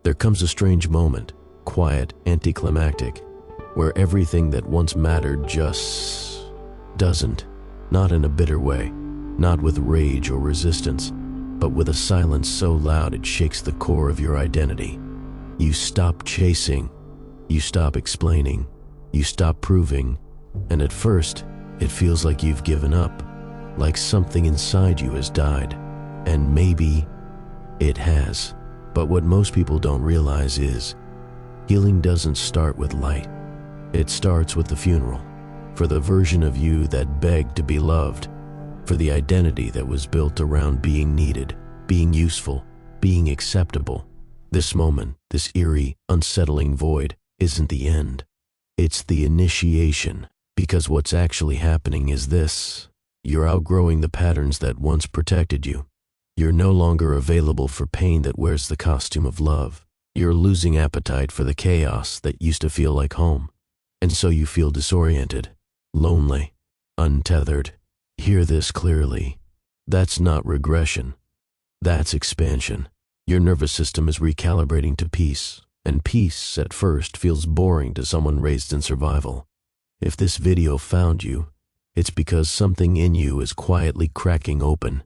There comes a strange moment, quiet, anticlimactic, where everything that once mattered just doesn't. Not in a bitter way, not with rage or resistance, but with a silence so loud it shakes the core of your identity. You stop chasing, you stop explaining, you stop proving, and at first, it feels like you've given up, like something inside you has died, and maybe it has. But what most people don't realize is, healing doesn't start with light. It starts with the funeral, for the version of you that begged to be loved, for the identity that was built around being needed, being useful, being acceptable. This moment, this eerie, unsettling void, isn't the end. It's the initiation, because what's actually happening is this. You're outgrowing the patterns that once protected you. You're no longer available for pain that wears the costume of love. You're losing appetite for the chaos that used to feel like home. And so you feel disoriented, lonely, untethered. Hear this clearly. That's not regression. That's expansion. Your nervous system is recalibrating to peace, and peace at first feels boring to someone raised in survival. If this video found you, it's because something in you is quietly cracking open.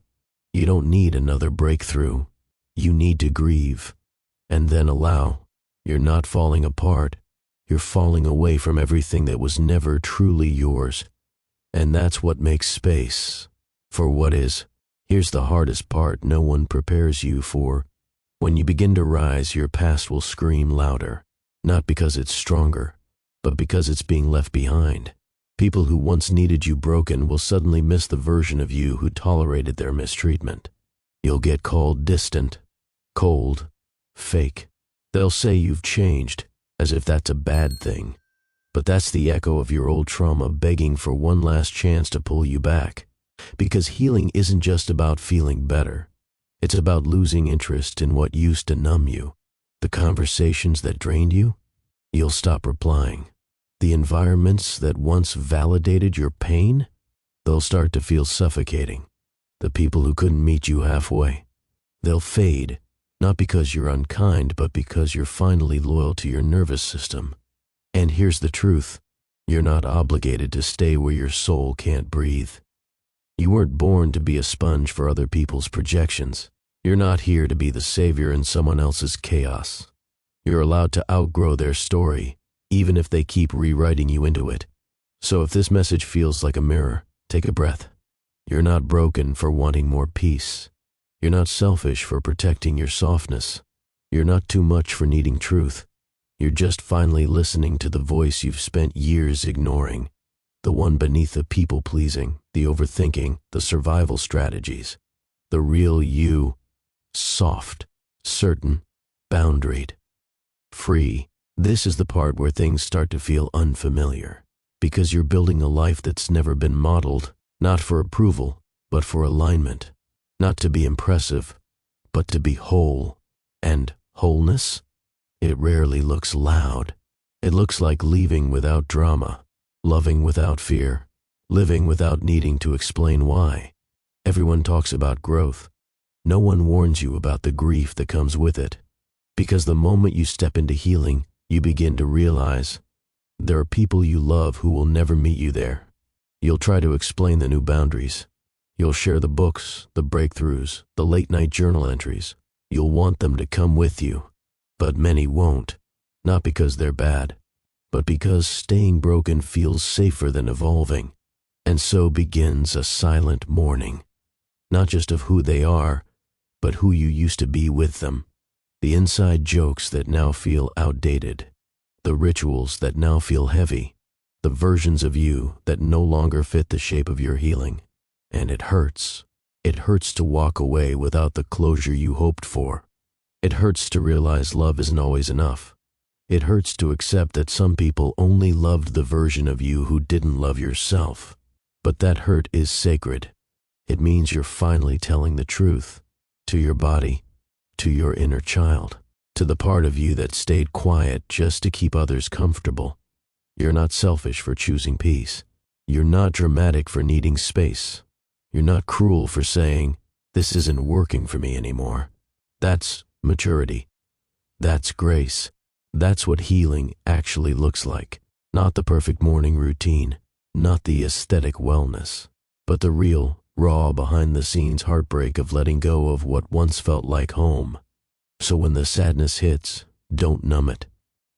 You don't need another breakthrough. You need to grieve, and then allow. You're not falling apart. You're falling away from everything that was never truly yours. And that's what makes space for what is. Here's the hardest part no one prepares you for. When you begin to rise, your past will scream louder, not because it's stronger, but because it's being left behind. People who once needed you broken will suddenly miss the version of you who tolerated their mistreatment. You'll get called distant, cold, fake. They'll say you've changed, as if that's a bad thing. But that's the echo of your old trauma begging for one last chance to pull you back. Because healing isn't just about feeling better. It's about losing interest in what used to numb you. The conversations that drained you, you'll stop replying. The environments that once validated your pain, they'll start to feel suffocating. The people who couldn't meet you halfway, they'll fade, not because you're unkind, but because you're finally loyal to your nervous system. And here's the truth. You're not obligated to stay where your soul can't breathe. You weren't born to be a sponge for other people's projections. You're not here to be the savior in someone else's chaos. You're allowed to outgrow their story, even if they keep rewriting you into it. So if this message feels like a mirror, take a breath. You're not broken for wanting more peace. You're not selfish for protecting your softness. You're not too much for needing truth. You're just finally listening to the voice you've spent years ignoring, the one beneath the people-pleasing, the overthinking, the survival strategies. The real you, soft, certain, boundaried, free. This is the part where things start to feel unfamiliar, because you're building a life that's never been modeled, not for approval, but for alignment. Not to be impressive, but to be whole. And wholeness? It rarely looks loud. It looks like leaving without drama, loving without fear, living without needing to explain why. Everyone talks about growth. No one warns you about the grief that comes with it. Because the moment you step into healing, you begin to realize there are people you love who will never meet you there. You'll try to explain the new boundaries. You'll share the books, the breakthroughs, the late-night journal entries. You'll want them to come with you. But many won't, not because they're bad, but because staying broken feels safer than evolving. And so begins a silent mourning, not just of who they are, but who you used to be with them. The inside jokes that now feel outdated, the rituals that now feel heavy, the versions of you that no longer fit the shape of your healing. And it hurts. It hurts to walk away without the closure you hoped for. It hurts to realize love isn't always enough. It hurts to accept that some people only loved the version of you who didn't love yourself. But that hurt is sacred. It means you're finally telling the truth to your body, to your inner child, to the part of you that stayed quiet just to keep others comfortable. You're not selfish for choosing peace. You're not dramatic for needing space. You're not cruel for saying, "This isn't working for me anymore." That's maturity. That's grace. That's what healing actually looks like. Not the perfect morning routine, not the aesthetic wellness, but the real, raw, behind-the-scenes heartbreak of letting go of what once felt like home. So when the sadness hits, don't numb it.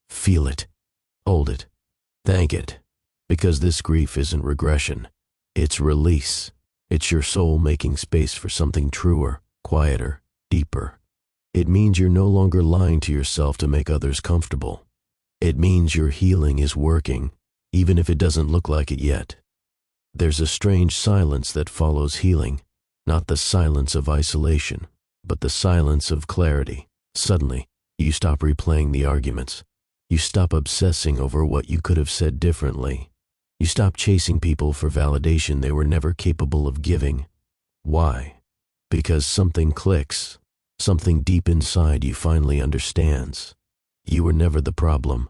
Feel it. Hold it. Thank it. Because this grief isn't regression. It's release. It's your soul making space for something truer, quieter, deeper. It means you're no longer lying to yourself to make others comfortable. It means your healing is working, even if it doesn't look like it yet. There's a strange silence that follows healing, not the silence of isolation, but the silence of clarity. Suddenly, you stop replaying the arguments. You stop obsessing over what you could have said differently. You stop chasing people for validation they were never capable of giving. Why? Because something clicks. Something deep inside you finally understands. You were never the problem.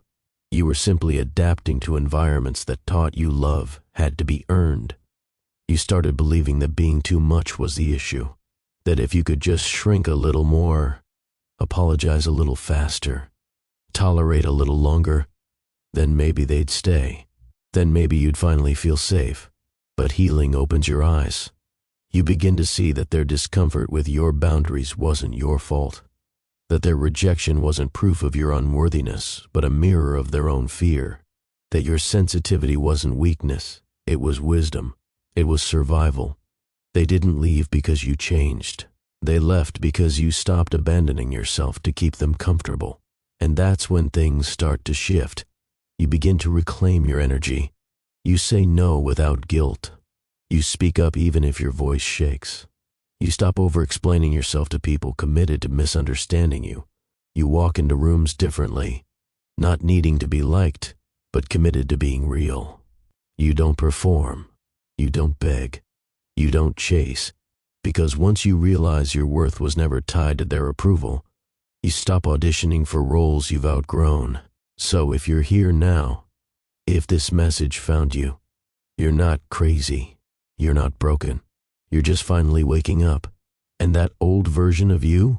You were simply adapting to environments that taught you love had to be earned. You started believing that being too much was the issue. That if you could just shrink a little more, apologize a little faster, tolerate a little longer, then maybe they'd stay. Then maybe you'd finally feel safe. But healing opens your eyes. You begin to see that their discomfort with your boundaries wasn't your fault. That their rejection wasn't proof of your unworthiness, but a mirror of their own fear. That your sensitivity wasn't weakness, it was wisdom. It was survival. They didn't leave because you changed. They left because you stopped abandoning yourself to keep them comfortable. And that's when things start to shift. You begin to reclaim your energy. You say no without guilt. You speak up even if your voice shakes. You stop over-explaining yourself to people committed to misunderstanding you. You walk into rooms differently, not needing to be liked, but committed to being real. You don't perform. You don't beg. You don't chase. Because once you realize your worth was never tied to their approval, you stop auditioning for roles you've outgrown. So if you're here now, if this message found you, you're not crazy. You're not broken. You're just finally waking up. And that old version of you,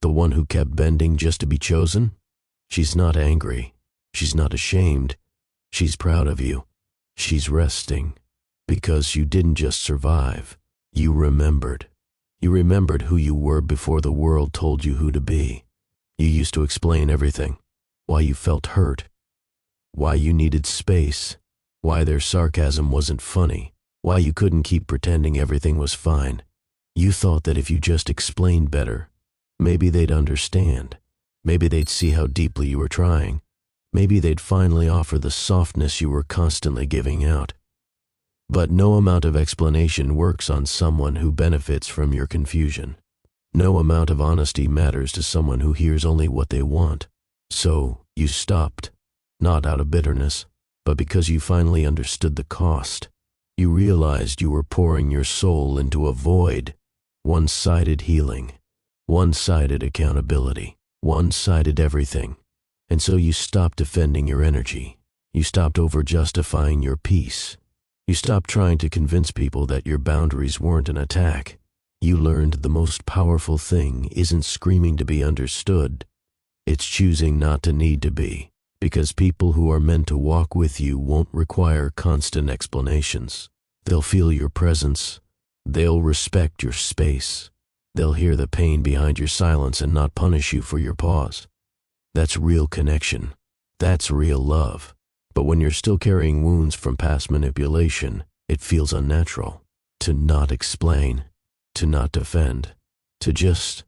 the one who kept bending just to be chosen, she's not angry. She's not ashamed. She's proud of you. She's resting. Because you didn't just survive. You remembered. You remembered who you were before the world told you who to be. You used to explain everything. Why you felt hurt. Why you needed space. Why their sarcasm wasn't funny. Why you couldn't keep pretending everything was fine. You thought that if you just explained better, maybe they'd understand. Maybe they'd see how deeply you were trying. Maybe they'd finally offer the softness you were constantly giving out. But no amount of explanation works on someone who benefits from your confusion. No amount of honesty matters to someone who hears only what they want. So you stopped, not out of bitterness, but because you finally understood the cost. You realized you were pouring your soul into a void, one-sided healing, one-sided accountability, one-sided everything. And so you stopped defending your energy. You stopped over-justifying your peace. You stopped trying to convince people that your boundaries weren't an attack. You learned the most powerful thing isn't screaming to be understood. It's choosing not to need to be. Because people who are meant to walk with you won't require constant explanations. They'll feel your presence. They'll respect your space. They'll hear the pain behind your silence and not punish you for your pause. That's real connection. That's real love. But when you're still carrying wounds from past manipulation, it feels unnatural. To not explain, to not defend, to just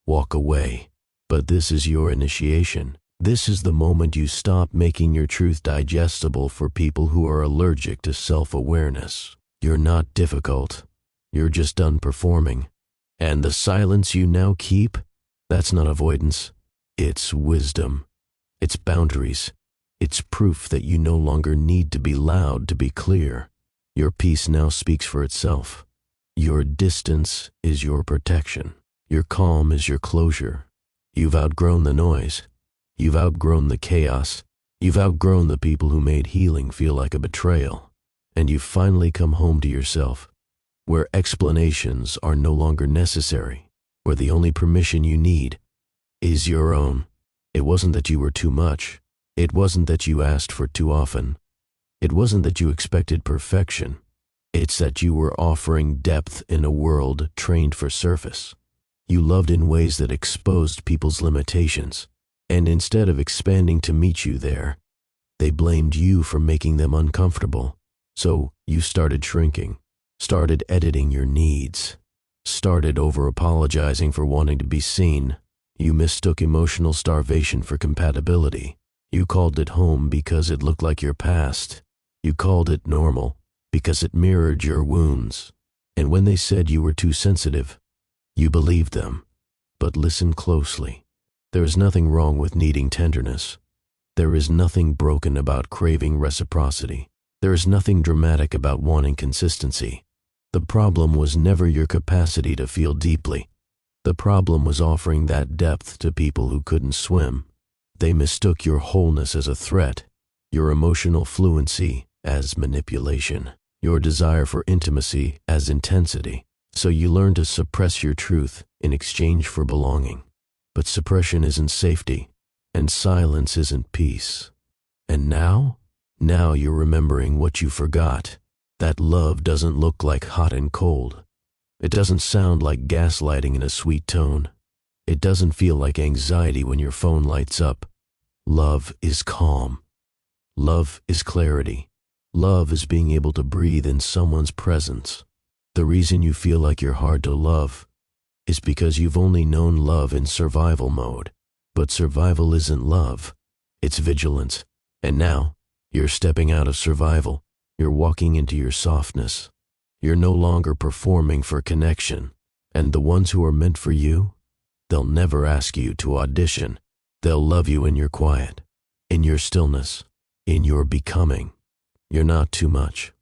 walk away. But this is your initiation. This is the moment you stop making your truth digestible for people who are allergic to self-awareness. You're not difficult. You're just done performing. And the silence you now keep, that's not avoidance. It's wisdom. It's boundaries. It's proof that you no longer need to be loud to be clear. Your peace now speaks for itself. Your distance is your protection. Your calm is your closure. You've outgrown the noise. You've outgrown the chaos. You've outgrown the people who made healing feel like a betrayal. And you've finally come home to yourself, where explanations are no longer necessary, where the only permission you need is your own. It wasn't that you were too much. It wasn't that you asked for too often. It wasn't that you expected perfection. It's that you were offering depth in a world trained for surface. You loved in ways that exposed people's limitations, and instead of expanding to meet you there, they blamed you for making them uncomfortable. So you started shrinking, started editing your needs, started over-apologizing for wanting to be seen. You mistook emotional starvation for compatibility. You called it home because it looked like your past. You called it normal because it mirrored your wounds. And when they said you were too sensitive, you believed them. But listen closely. There is nothing wrong with needing tenderness. There is nothing broken about craving reciprocity. There is nothing dramatic about wanting consistency. The problem was never your capacity to feel deeply. The problem was offering that depth to people who couldn't swim. They mistook your wholeness as a threat, your emotional fluency as manipulation, your desire for intimacy as intensity. So you learned to suppress your truth in exchange for belonging. But suppression isn't safety, and silence isn't peace. And now you're remembering what you forgot. That love doesn't look like hot and cold. It doesn't sound like gaslighting in a sweet tone. It doesn't feel like anxiety when your phone lights up. Love is calm. Love is clarity. Love is being able to breathe in someone's presence. The reason you feel like you're hard to love is because you've only known love in survival mode. But survival isn't love. It's vigilance. And now, you're stepping out of survival. You're walking into your softness. You're no longer performing for connection. And the ones who are meant for you, they'll never ask you to audition. They'll love you in your quiet, in your stillness, in your becoming. You're not too much.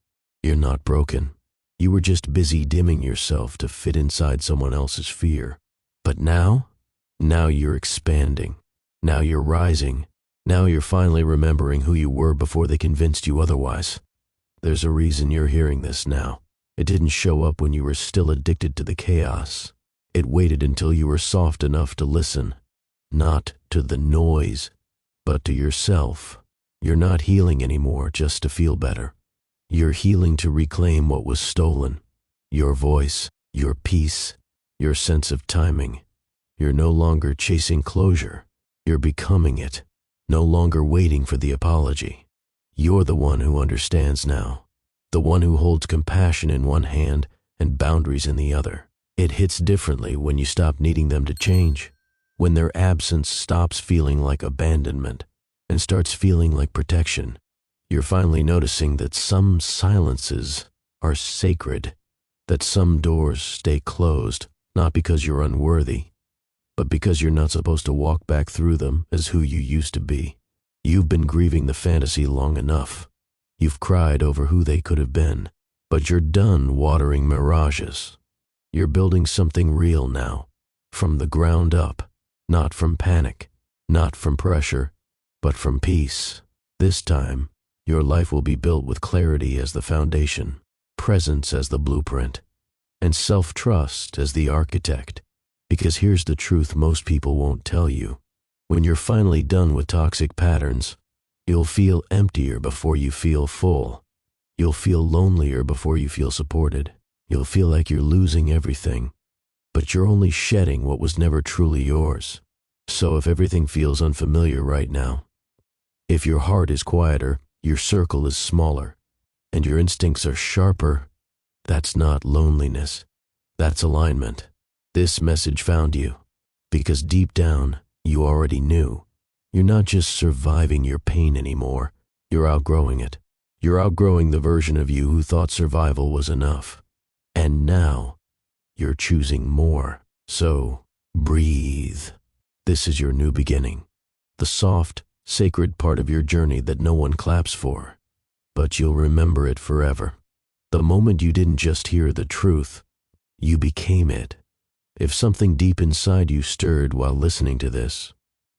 You're not broken. You were just busy dimming yourself to fit inside someone else's fear. But now you're expanding. Now you're rising. Now you're finally remembering who you were before they convinced you otherwise. There's a reason you're hearing this now. It didn't show up when you were still addicted to the chaos. It waited until you were soft enough to listen, not to the noise, but to yourself. You're not healing anymore just to feel better. You're healing to reclaim what was stolen. Your voice, your peace, your sense of timing. You're no longer chasing closure. You're becoming it. No longer waiting for the apology. You're the one who understands now. The one who holds compassion in one hand and boundaries in the other. It hits differently when you stop needing them to change. When their absence stops feeling like abandonment and starts feeling like protection. You're finally noticing that some silences are sacred, that some doors stay closed, not because you're unworthy, but because you're not supposed to walk back through them as who you used to be. You've been grieving the fantasy long enough. You've cried over who they could have been, but you're done watering mirages. You're building something real now, from the ground up, not from panic, not from pressure, but from peace. This time, your life will be built with clarity as the foundation, presence as the blueprint, and self-trust as the architect. Because here's the truth most people won't tell you. When you're finally done with toxic patterns, you'll feel emptier before you feel full. You'll feel lonelier before you feel supported. You'll feel like you're losing everything, but you're only shedding what was never truly yours. So if everything feels unfamiliar right now, if your heart is quieter, your circle is smaller, and your instincts are sharper, that's not loneliness. That's alignment. This message found you, because deep down, you already knew. You're not just surviving your pain anymore. You're outgrowing it. You're outgrowing the version of you who thought survival was enough. And now, you're choosing more. So, breathe. This is your new beginning. The soft, sacred part of your journey that no one claps for. But you'll remember it forever. The moment you didn't just hear the truth, you became it. If something deep inside you stirred while listening to this,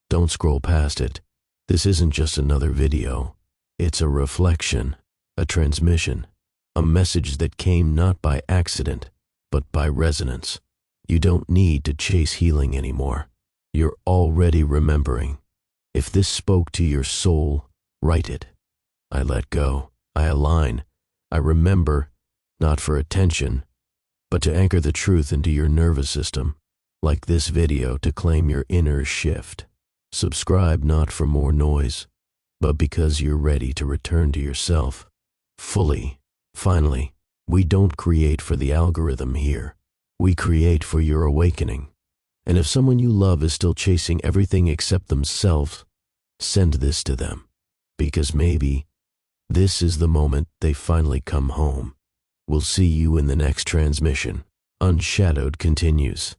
don't scroll past it. This isn't just another video. It's a reflection, a transmission, a message that came not by accident, but by resonance. You don't need to chase healing anymore. You're already remembering. If this spoke to your soul, write it. I let go. I align. I remember, not for attention, but to anchor the truth into your nervous system, like this video to claim your inner shift. Subscribe not for more noise, but because you're ready to return to yourself fully. Finally, we don't create for the algorithm here. We create for your awakening. And if someone you love is still chasing everything except themselves, send this to them, because maybe this is the moment they finally come home. We'll see you in the next transmission. Unshadowed continues.